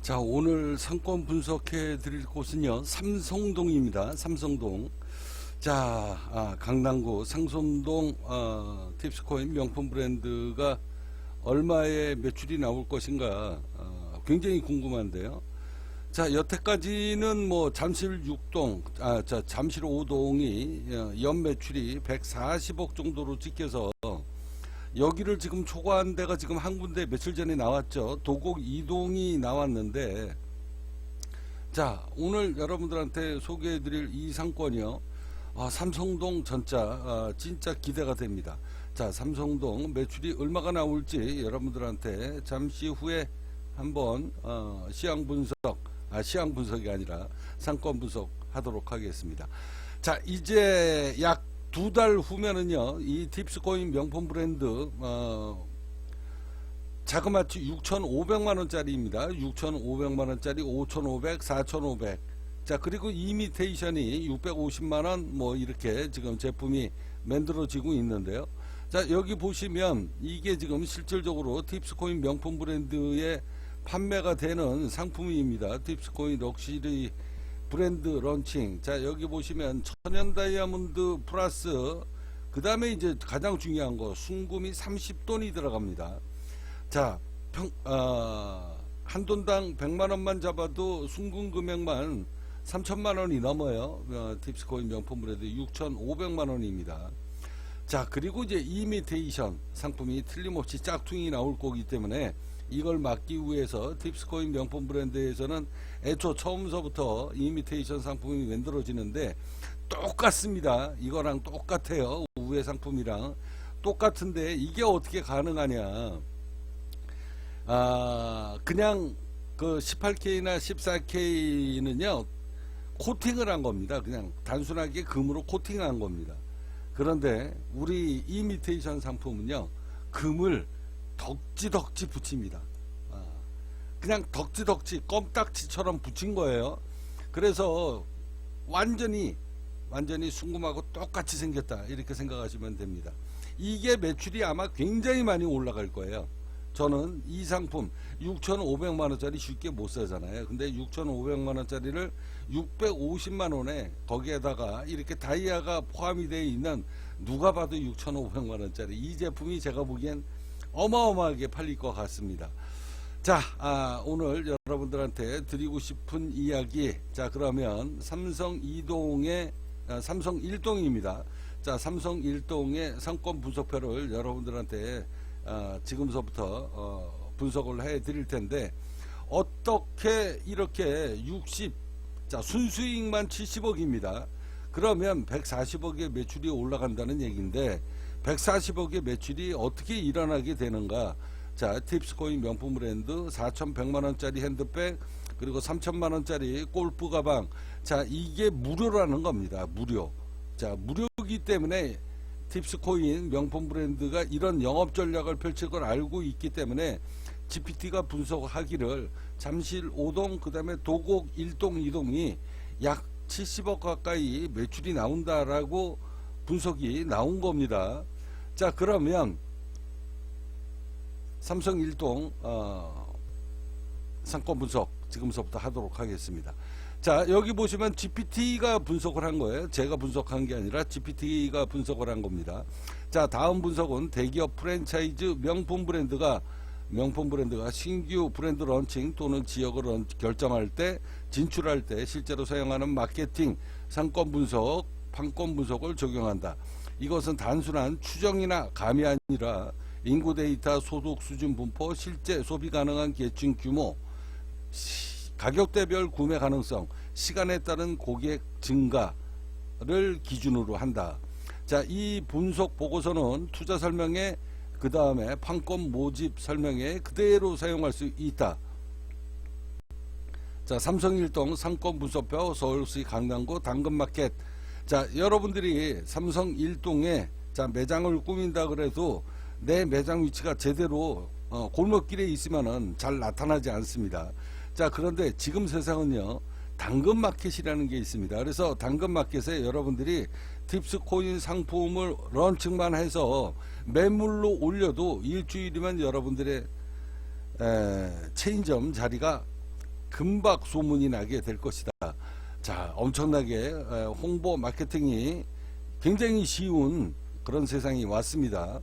자, 오늘 상권 분석해 드릴 곳은요, 삼성동입니다. 삼성동. 자, 강남구 상선동 팁스코인 명품 브랜드가 얼마의 매출이 나올 것인가 굉장히 궁금한데요. 자, 여태까지는 뭐 잠실 6동, 잠실 5동이 연 매출이 140억 정도로 찍혀서 여기를 지금 초과한 데가 지금 한 군데 며칠 전에 나왔죠. 도곡 2동이 나왔는데, 자, 오늘 여러분들한테 소개해드릴 이 상권이요, 삼성동 전자 진짜 기대가 됩니다. 자, 삼성동 매출이 얼마가 나올지 여러분들한테 잠시 후에 한번 시황 분석이 아니라 상권 분석하도록 하겠습니다. 자, 이제 약 2달 후면은요, 이 팁스코인 명품 브랜드 자그마치 6,500만원짜리입니다. 6,500만원짜리 5,500, 4,500. 자, 그리고 이미테이션이 650만원 뭐 이렇게 지금 제품이 만들어지고 있는데요. 자, 여기 보시면 이게 지금 실질적으로 팁스코인 명품 브랜드에 판매가 되는 상품입니다. 팁스코인 럭셔리 브랜드 런칭. 자, 여기 보시면 천연 다이아몬드 플러스 그 다음에 이제 가장 중요한 거 순금이 30돈이 들어갑니다. 자, 한 돈당 100만원만 잡아도 순금 금액만 3천만원이 넘어요. 팁스코인 명품 브랜드 6,500만원입니다. 자, 그리고 이제 이미테이션 상품이 틀림없이 짝퉁이 나올 거기 때문에 이걸 막기 위해서 팁스코인 명품 브랜드에서는 애초 처음서부터 이미테이션 상품이 만들어지는데 똑같습니다. 이거랑 똑같아요. 우회 상품이랑 똑같은데 이게 어떻게 가능하냐. 그냥 그 18K나 14K는요 코팅을 한 겁니다. 그냥 단순하게 금으로 코팅한 겁니다. 그런데 우리 이미테이션 상품은요 금을 덕지덕지 붙입니다. 그냥 덕지덕지 껌딱지처럼 붙인 거예요. 그래서 완전히 순금하고 똑같이 생겼다 이렇게 생각하시면 됩니다. 이게 매출이 아마 굉장히 많이 올라갈 거예요. 저는 이 상품 6,500만원짜리 쉽게 못 사잖아요. 근데 6,500만원짜리를 650만원에 거기에다가 이렇게 다이아가 포함이 되어 있는 누가 봐도 6,500만원짜리 이 제품이 제가 보기엔 어마어마하게 팔릴 것 같습니다. 자, 오늘 여러분들한테 드리고 싶은 이야기. 자, 그러면 삼성 1동입니다. 자, 삼성 1동의 상권 분석표를 여러분들한테 지금서부터 분석을 해 드릴 텐데, 어떻게 이렇게 자, 순수익만 70억입니다. 그러면 140억의 매출이 올라간다는 얘기인데 140억의 매출이 어떻게 일어나게 되는가. 자, 팁스코인 명품 브랜드 4,100만원짜리 핸드백 그리고 3,000만원짜리 골프 가방. 자, 이게 무료라는 겁니다. 무료. 자, 무료이기 때문에 팁스코인 명품 브랜드가 이런 영업 전략을 펼칠 걸 알고 있기 때문에 GPT가 분석하기를 잠실 5동 그 다음에 도곡 1동 2동이 약 70억 가까이 매출이 나온다라고 분석이 나온 겁니다. 자, 그러면 삼성 1동 상권 분석 지금서부터 하도록 하겠습니다. 자, 여기 보시면 GPT가 분석을 한 거예요. 제가 분석한 게 아니라 GPT가 분석을 한 겁니다. 자, 다음 분석은 대기업 프랜차이즈 명품 브랜드가 신규 브랜드 런칭 또는 지역을 결정할 때 진출할 때 실제로 사용하는 마케팅 상권 분석 판권 분석을 적용한다. 이것은 단순한 추정이나 감이 아니라 인구 데이터, 소득 수준 분포, 실제 소비 가능한 계층 규모, 가격대별 구매 가능성, 시간에 따른 고객 증가를 기준으로 한다. 자, 이 분석 보고서는 투자 설명에 그 다음에 판권 모집 설명에 그대로 사용할 수 있다. 자, 삼성 1동 상권 분석표 서울시 강남구 당근마켓. 자, 여러분들이 삼성 1동에 자 매장을 꾸민다 그래도 내 매장 위치가 제대로 골목길에 있으면은 잘 나타나지 않습니다. 자, 그런데 지금 세상은요 당근마켓이라는 게 있습니다. 그래서 당근마켓에 여러분들이 팁스코인 상품을 런칭만 해서 매물로 올려도 일주일이면 여러분들의 체인점 자리가 금방 소문이 나게 될 것이다. 자, 엄청나게 홍보 마케팅이 굉장히 쉬운 그런 세상이 왔습니다.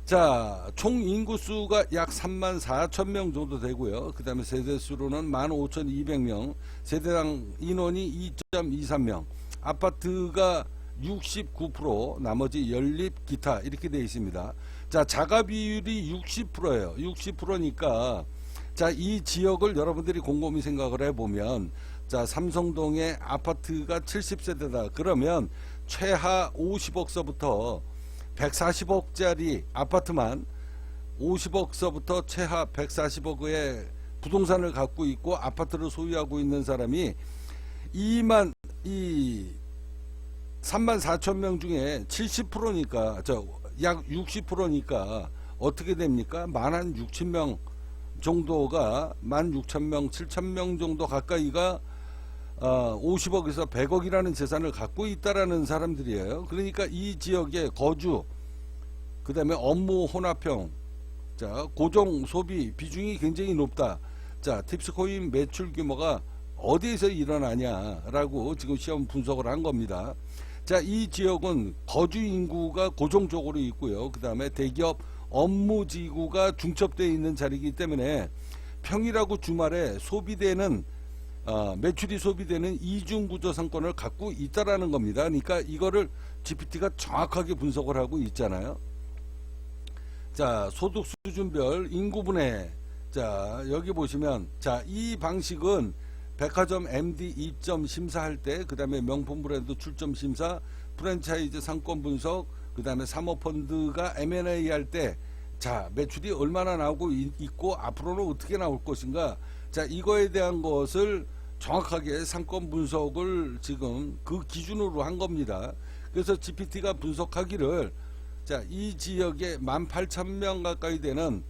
자, 총 인구수가 약 34,000명 정도 되고요. 그 다음에 세대수로는 15,200명, 세대당 인원이 2.23명, 아파트가 69%, 나머지 연립, 기타 이렇게 되어 있습니다. 자, 자가 비율이 60%예요. 60%니까 자, 이 지역을 여러분들이 곰곰이 생각을 해보면, 자, 삼성동의 아파트가 70세대다. 그러면 최하 50억서부터 140억짜리 아파트만 50억서부터 최하 140억의 부동산을 갖고 있고 아파트를 소유하고 있는 사람이 34,000명 중에 70%니까 약 60%니까 어떻게 됩니까? 16,000명 정도가 16,000명, 7,000명 정도 가까이가 50억에서 100억이라는 재산을 갖고 있다라는 사람들이에요. 그러니까 이 지역의 거주, 그 다음에 업무 혼합형, 자, 고정 소비 비중이 굉장히 높다. 자, 팁스코인 매출 규모가 어디에서 일어나냐라고 지금 시험 분석을 한 겁니다. 자, 이 지역은 거주 인구가 고정적으로 있고요. 그 다음에 대기업 업무 지구가 중첩되어 있는 자리이기 때문에 평일하고 주말에 소비되는 매출이 소비되는 이중구조 상권을 갖고 있다라는 겁니다. 그러니까 이거를 GPT가 정확하게 분석을 하고 있잖아요. 자, 소득 수준별 인구분해. 자, 여기 보시면, 자, 이 방식은 백화점 MD 입점 심사할 때, 그 다음에 명품 브랜드 출점 심사, 프랜차이즈 상권 분석, 그 다음에 사모펀드가 M&A 할 때, 자, 매출이 얼마나 나오고 있고 앞으로는 어떻게 나올 것인가. 자, 이거에 대한 것을 정확하게 상권 분석을 지금 그 기준으로 한 겁니다. 그래서 GPT가 분석하기를, 자, 이 지역에 18,000명 가까이 되는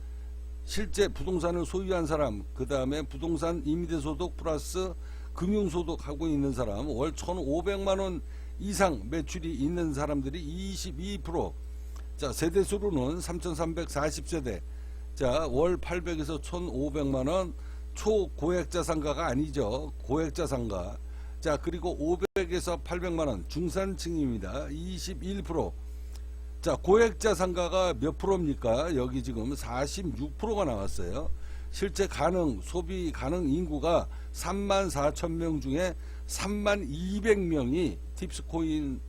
실제 부동산을 소유한 사람, 그 다음에 부동산 임대소득 플러스 금융소득 하고 있는 사람, 월 1,500만원 이상 매출이 있는 사람들이 22%, 자, 세대수로는 3,340세대, 자, 월 800에서 1,500만원, 초고액자 상가가 아니죠. 고액자 상가. 자, 그리고 500에서 800만원 중산층입니다. 21%. 자, 고액자 상가가 몇 프로입니까? 여기 지금 46%가 나왔어요. 실제 소비 가능 인구가 34,000명 중에 32,200명이 팁스코인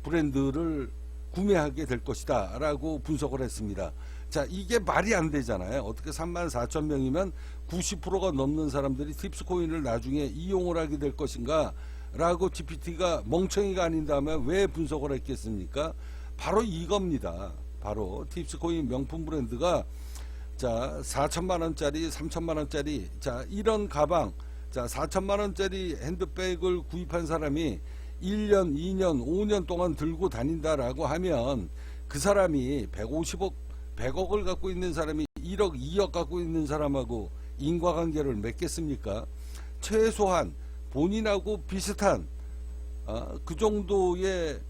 브랜드를 구매하게 될 것이다 라고 분석을 했습니다. 자, 이게 말이 안 되잖아요. 어떻게 34,000명이면 90%가 넘는 사람들이 팁스코인을 나중에 이용을 하게 될 것인가 라고 GPT가 멍청이가 아닌 다음에 왜 분석을 했겠습니까? 바로 이겁니다. 바로 팁스코인 명품 브랜드가, 자, 4,000만원짜리 3,000만원짜리, 자, 이런 가방, 자, 4,000만원짜리 핸드백을 구입한 사람이 1년 2년 5년 동안 들고 다닌다라고 하면 그 사람이 100억을 갖고 있는 사람이 1억 2억 갖고 있는 사람하고 인과관계를 맺겠습니까? 최소한 본인하고 비슷한 그 정도의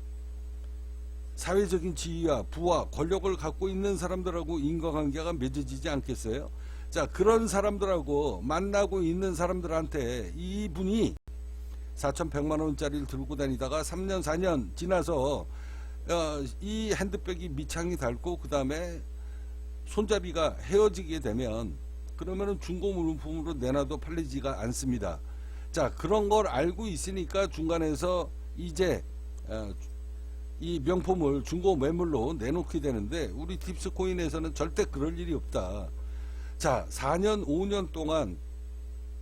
사회적인 지위와 부와 권력을 갖고 있는 사람들하고 인과관계가 맺어지지 않겠어요? 자, 그런 사람들하고 만나고 있는 사람들한테 이분이 4,100만원짜리를 들고 다니다가 3년 4년 지나서 이 핸드백이 밑창이 닳고 그 다음에 손잡이가 헤어지게 되면 그러면은 중고 물품으로 내놔도 팔리지가 않습니다. 자, 그런 걸 알고 있으니까 중간에서 이제 이 명품을 중고 매물로 내놓게 되는데 우리 팁스코인에서는 절대 그럴 일이 없다. 자, 4년 5년 동안,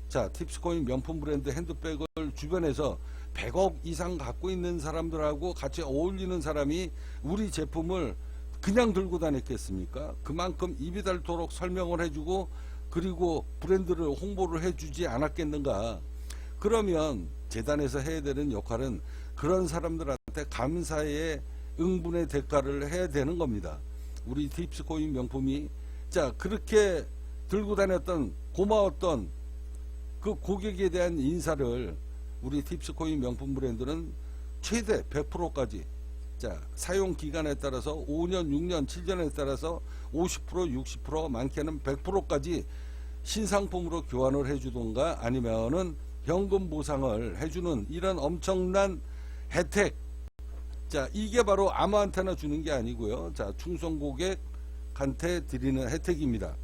자, 팁스코인 명품 브랜드 핸드백을 주변에서 100억 이상 갖고 있는 사람들하고 같이 어울리는 사람이 우리 제품을 그냥 들고 다녔겠습니까? 그만큼 입이 닳도록 설명을 해주고 그리고 브랜드를 홍보를 해주지 않았겠는가. 그러면 재단에서 해야 되는 역할은 그런 사람들한테 감사의 응분의 대가를 해야 되는 겁니다. 우리 팁스코인 명품이, 자, 그렇게 들고 다녔던 고마웠던 그 고객에 대한 인사를 우리 팁스코인 명품 브랜드는 최대 100%까지, 자, 사용 기간에 따라서 5년, 6년, 7년에 따라서 50%, 60%, 많게는 100%까지 신상품으로 교환을 해주던가 아니면은 현금 보상을 해주는 이런 엄청난 혜택. 자, 이게 바로 아무한테나 주는 게 아니고요. 자, 충성 고객한테 드리는 혜택입니다.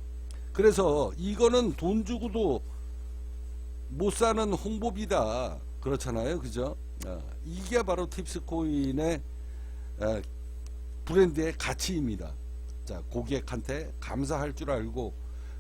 그래서 이거는 돈 주고도 못 사는 홍보비다. 그렇잖아요. 그죠? 이게 바로 팁스코인의 브랜드의 가치입니다. 자, 고객한테 감사할 줄 알고,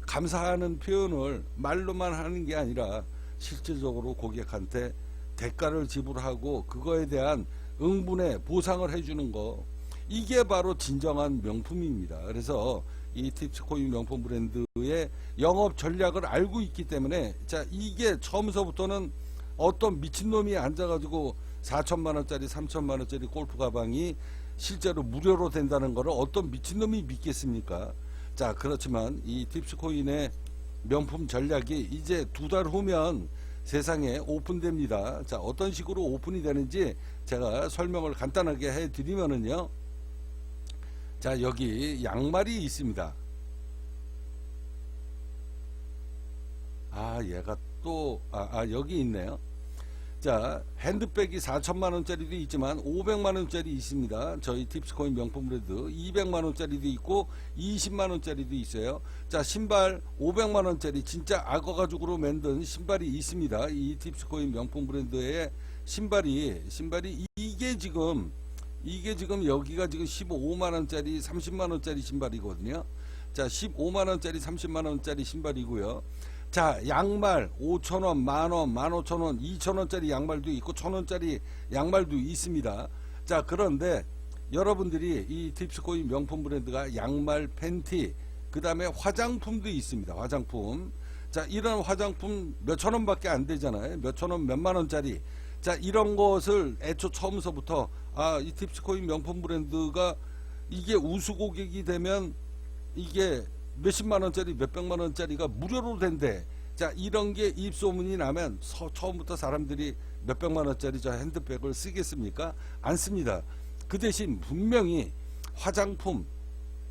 감사하는 표현을 말로만 하는 게 아니라 실질적으로 고객한테 대가를 지불하고 그거에 대한 응분의 보상을 해주는 거, 이게 바로 진정한 명품입니다. 그래서 이 팁스코인 명품 브랜드의 영업 전략을 알고 있기 때문에, 자, 이게 처음서부터는 어떤 미친놈이 앉아가지고 4천만원짜리 3천만원짜리 골프 가방이 실제로 무료로 된다는 것을 어떤 미친놈이 믿겠습니까? 자, 그렇지만 이 팁스코인의 명품 전략이 이제 2달 후면 세상에 오픈됩니다. 자, 어떤 식으로 오픈이 되는지 제가 설명을 간단하게 해드리면은요. 자, 여기 양말이 있습니다. 얘가 또 여기 있네요. 자, 핸드백이 4천만원짜리도 있지만 500만원짜리 있습니다. 저희 팁스코인 명품 브랜드 200만원짜리도 있고 20만원짜리도 있어요. 자, 신발 500만원짜리 진짜 악어 가죽으로 만든 신발이 있습니다. 이 팁스코인 명품 브랜드의 신발이 이게 지금 여기가 지금 15만원짜리 30만원짜리 신발이거든요. 자, 15만원짜리 30만원짜리 신발이고요. 자, 양말 5,000원, 만원, 15,000원, 2,000원짜리 양말도 있고 1,000원짜리 양말도 있습니다. 자, 그런데 여러분들이 이 팁스코인 명품 브랜드가 양말, 팬티, 그 다음에 화장품도 있습니다. 화장품. 자, 이런 화장품 몇천원 밖에 안 되잖아요. 몇천원, 몇만원짜리. 자, 이런 것을 애초 처음서부터 이 팁스코인 명품 브랜드가 이게 우수 고객이 되면 이게 몇십만원짜리 몇백만원짜리가 무료로 된대. 자, 이런 게 입소문이 나면 처음부터 사람들이 몇백만원짜리 저 핸드백을 쓰겠습니까? 안 씁니다. 그 대신 분명히 화장품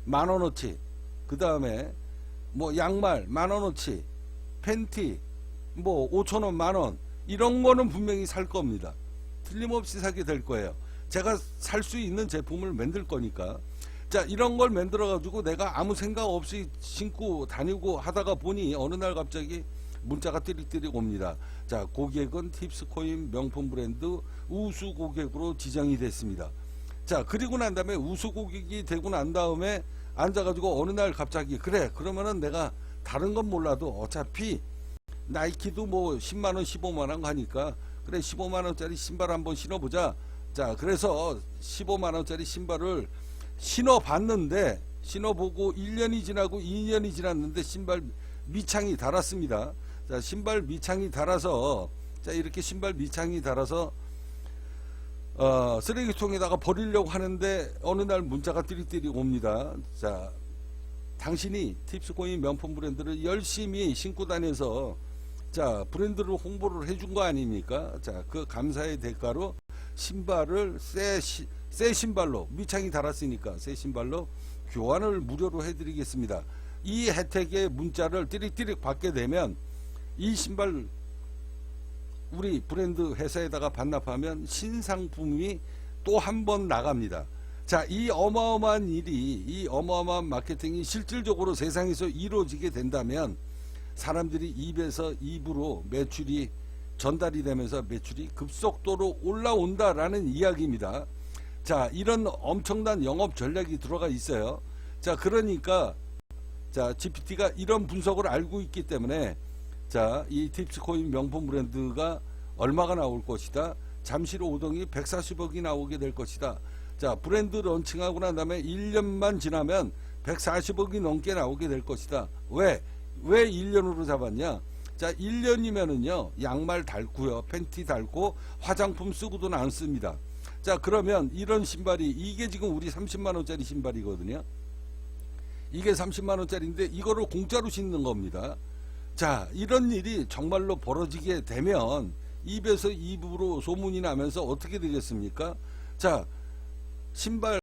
만원어치, 그 다음에 뭐 양말 만원어치, 팬티 뭐 5천원 만원, 이런 거는 분명히 살 겁니다. 틀림없이 사게 될 거예요. 제가 살 수 있는 제품을 만들 거니까. 자, 이런 걸 만들어 가지고 내가 아무 생각 없이 신고 다니고 하다가 보니 어느 날 갑자기 문자가 띠릭띠릭 옵니다. 자, 고객은 팁스코인 명품 브랜드 우수 고객으로 지정이 됐습니다. 자, 그리고 난 다음에 우수 고객이 되고 난 다음에 앉아 가지고 어느 날 갑자기, 그래, 그러면은 내가 다른 건 몰라도 어차피 나이키도 뭐 10만원 15만원 하니까, 그래, 15만원짜리 신발 한번 신어보자. 자, 그래서 15만원짜리 신발을 신어봤는데, 신어보고 1년이 지나고 2년이 지났는데 신발 밑창이 닳았습니다. 자, 신발 밑창이 닳아서, 자, 이렇게 신발 밑창이 닳아서 쓰레기통에다가 버리려고 하는데 어느 날 문자가 띠리띠리 옵니다. 자, 당신이 팁스코인 명품 브랜드를 열심히 신고 다녀서, 자, 브랜드를 홍보를 해준 거 아닙니까? 자, 그 감사의 대가로 신발을 새 신발로, 밑창이 닳았으니까 새 신발로 교환을 무료로 해드리겠습니다. 이 혜택의 문자를 띠릭띠릭 받게 되면 이 신발 우리 브랜드 회사에다가 반납하면 신상품이 또 한 번 나갑니다. 자, 이 어마어마한 일이, 이 어마어마한 마케팅이 실질적으로 세상에서 이루어지게 된다면 사람들이 입에서 입으로 매출이 전달이 되면서 매출이 급속도로 올라온다라는 이야기입니다. 자, 이런 엄청난 영업 전략이 들어가 있어요. 자, 그러니까 자, GPT가 이런 분석을 알고 있기 때문에, 자, 이 팁스코인 명품 브랜드가 얼마가 나올 것이다. 잠실 5동이 140억이 나오게 될 것이다. 자, 브랜드 런칭하고 난 다음에 1년만 지나면 140억이 넘게 나오게 될 것이다. 왜 1년으로 잡았냐? 자, 1년이면은요, 양말 달고요, 팬티 달고 화장품 쓰고도 남습니다. 자, 그러면 이런 신발이, 이게 지금 우리 30만원짜리 신발이거든요. 이게 30만원짜리인데 이거를 공짜로 신는 겁니다. 자, 이런 일이 정말로 벌어지게 되면 입에서 입으로 소문이 나면서 어떻게 되겠습니까? 자, 신발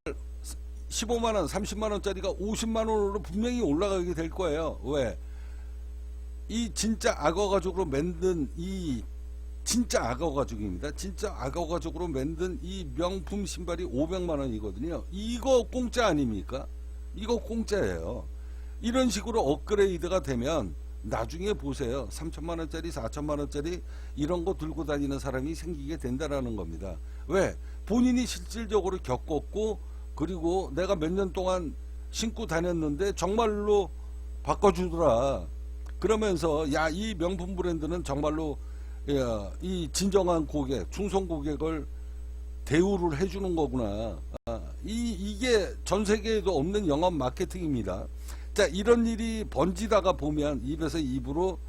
15만원 30만원짜리가 50만원으로 분명히 올라가게 될 거예요. 왜? 이 진짜 악어 가죽으로 만든 이 진짜 악어 가죽입니다. 진짜 악어 가죽으로 만든 이 명품 신발이 500만 원이거든요. 이거 공짜 아닙니까? 이거 공짜예요. 이런 식으로 업그레이드가 되면 나중에 보세요. 3천만 원짜리 4천만 원짜리 이런 거 들고 다니는 사람이 생기게 된다라는 겁니다. 왜? 본인이 실질적으로 겪었고 그리고 내가 몇 년 동안 신고 다녔는데 정말로 바꿔주더라. 그러면서 야, 이 명품 브랜드는 정말로 야, 이 진정한 고객, 충성 고객을 대우를 해주는 거구나. 이게 전 세계에도 없는 영업 마케팅입니다. 자, 이런 일이 번지다가 보면 입에서 입으로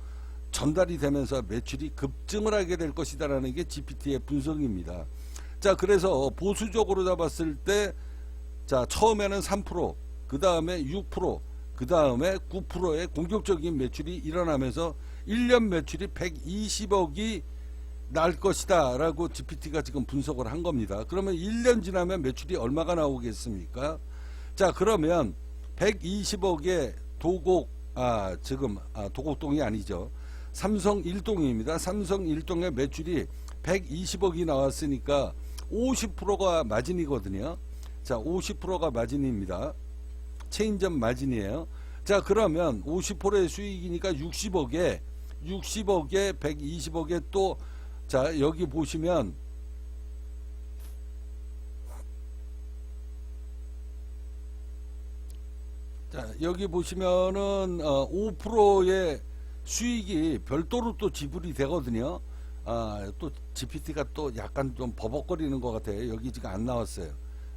전달이 되면서 매출이 급증을 하게 될 것이다라는 게 GPT의 분석입니다. 자, 그래서 보수적으로 잡았을 때, 자, 처음에는 3%, 그 다음에 6%, 그 다음에 9%의 공격적인 매출이 일어나면서 1년 매출이 120억이 날 것이다 라고 GPT가 지금 분석을 한 겁니다. 그러면 1년 지나면 매출이 얼마가 나오겠습니까? 자, 그러면 120억의 도곡동이 아니죠. 삼성 1동입니다. 삼성 1동의 매출이 120억이 나왔으니까 50%가 마진이거든요. 자, 50%가 마진입니다. 체인점 마진이에요. 자, 그러면 50%의 수익이니까 60억에 120억에 또, 자, 여기 보시면 자, 여기 보시면은 5%의 수익이 별도로 또 지불이 되거든요. 또 GPT가 또 약간 좀 버벅거리는 것 같아요. 여기 지금 안 나왔어요.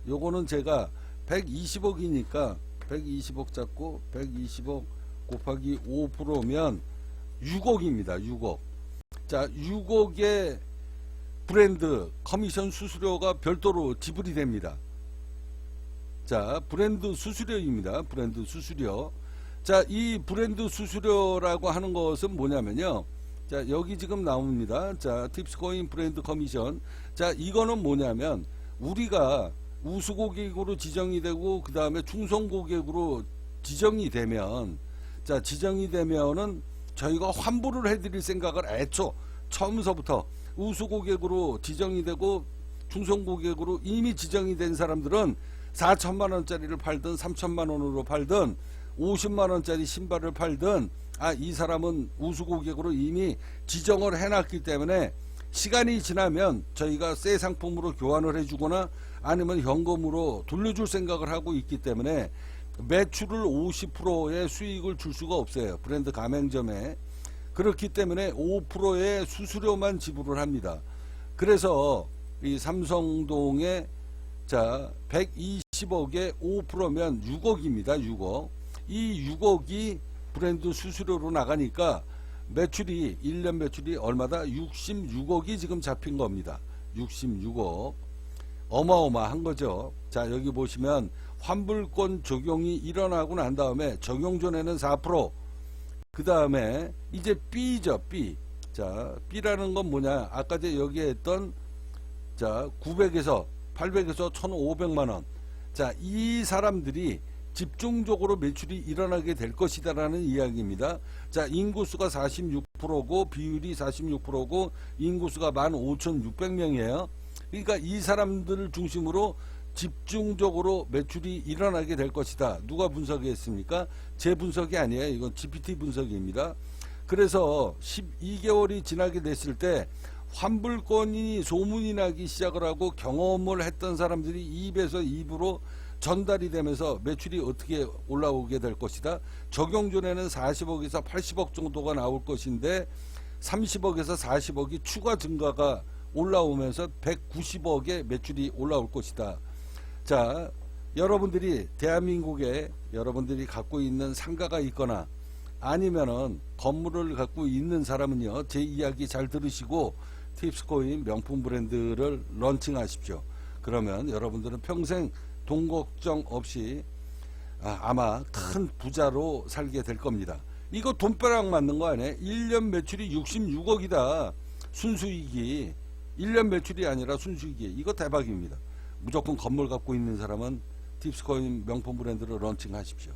요거는 제가 120억이니까 120억 잡고 120억 곱하기 5%면 6억입니다. 6억. 자, 6억의 브랜드 커미션 수수료가 별도로 지불이 됩니다. 자, 브랜드 수수료입니다. 브랜드 수수료. 자, 이 브랜드 수수료라고 하는 것은 뭐냐면요. 자, 여기 지금 나옵니다. 자, 팁스코인 브랜드 커미션. 자, 이거는 뭐냐면 우리가 우수 고객으로 지정이 되고 그 다음에 충성 고객으로 지정이 되면, 자, 지정이 되면은 저희가 환불을 해드릴 생각을 애초 처음서부터 우수 고객으로 지정이 되고 충성 고객으로 이미 지정이 된 사람들은 4천만 원짜리를 팔든 3천만 원으로 팔든 50만 원짜리 신발을 팔든 이 사람은 우수 고객으로 이미 지정을 해놨기 때문에 시간이 지나면 저희가 새 상품으로 교환을 해주거나 아니면 현금으로 돌려줄 생각을 하고 있기 때문에 매출을 50%의 수익을 줄 수가 없어요. 브랜드 가맹점에. 그렇기 때문에 5%의 수수료만 지불을 합니다. 그래서 이 삼성동에, 자, 120억에 5%면 6억입니다. 6억. 이 6억이 브랜드 수수료로 나가니까 매출이 1년 매출이 얼마다? 66억이 지금 잡힌 겁니다. 66억. 어마어마한 거죠. 자, 여기 보시면 환불권 적용이 일어나고 난 다음에 적용 전에는 4%, 그 다음에 이제 B죠. B. 자, B라는 건 뭐냐? 아까 여기에 했던, 자, 900에서 800에서 1500만 원. 자, 이 사람들이 집중적으로 매출이 일어나게 될 것이다라는 이야기입니다. 자, 인구수가 46%고 비율이 46%고 인구수가 15,600명이에요. 그러니까 이 사람들을 중심으로 집중적으로 매출이 일어나게 될 것이다. 누가 분석했습니까? 제 분석이 아니에요. 이건 GPT 분석입니다. 그래서 12개월이 지나게 됐을 때 환불권이 소문이 나기 시작을 하고 경험을 했던 사람들이 입에서 입으로 전달이 되면서 매출이 어떻게 올라오게 될 것이다. 적용 전에는 40억에서 80억 정도가 나올 것인데 30억에서 40억이 추가 증가가 올라오면서 190억의 매출이 올라올 것이다. 자, 여러분들이 대한민국에 여러분들이 갖고 있는 상가가 있거나 아니면은 건물을 갖고 있는 사람은요, 제 이야기 잘 들으시고 팁스코인 명품 브랜드를 런칭하십시오. 그러면 여러분들은 평생 돈 걱정 없이 아마 큰 부자로 살게 될 겁니다. 이거 돈벼락 맞는 거 아니에요? 1년 매출이 66억이다. 순수익이 1년 매출이 아니라 순수익이. 이거 대박입니다. 무조건 건물 갖고 있는 사람은 팁스코인 명품 브랜드를 런칭하십시오.